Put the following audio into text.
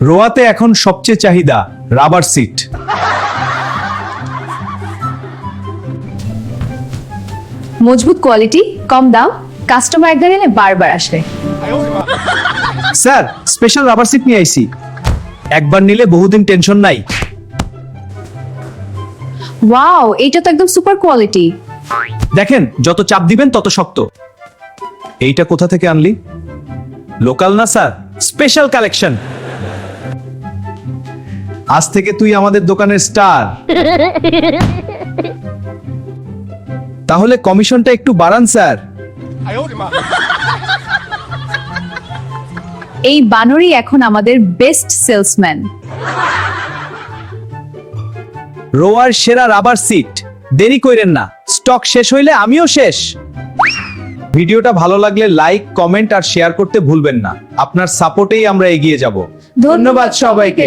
রোয়াতে এখন সবচেয়ে চাহিদা রাবার সিট। মজবুত কোয়ালিটি, কম দাম, কাস্টমার একবার এলে বারবার আসে। স্যার, স্পেশাল রাবার সিট নিয়ে আইছি, একবার নিলে বহুদিন টেনশন নাই। ওয়াও, এইটা তো একদম সুপার কোয়ালিটি। দেখেন, যত চাপ দিবেন তত শক্ত। এইটা কোথা থেকে আনলি? লোকাল না স্যার, স্পেশাল কালেকশন। আজ থেকে তুই আমাদের দোকানের স্টার। তাহলে কমিশনটা একটু বাড়ান স্যার। এই বানরই এখন আমাদের বেস্ট সেলসম্যান। রোয়ার সেরা রাবার সিট, দেরি কইরেন না, স্টক শেষ হইলে আমিও শেষ। ভিডিওটা ভালো লাগলে লাইক, কমেন্ট আর শেয়ার করতে ভুলবেন না। আপনার সাপোর্টেই আমরা এগিয়ে যাব। ধন্যবাদ সবাইকে।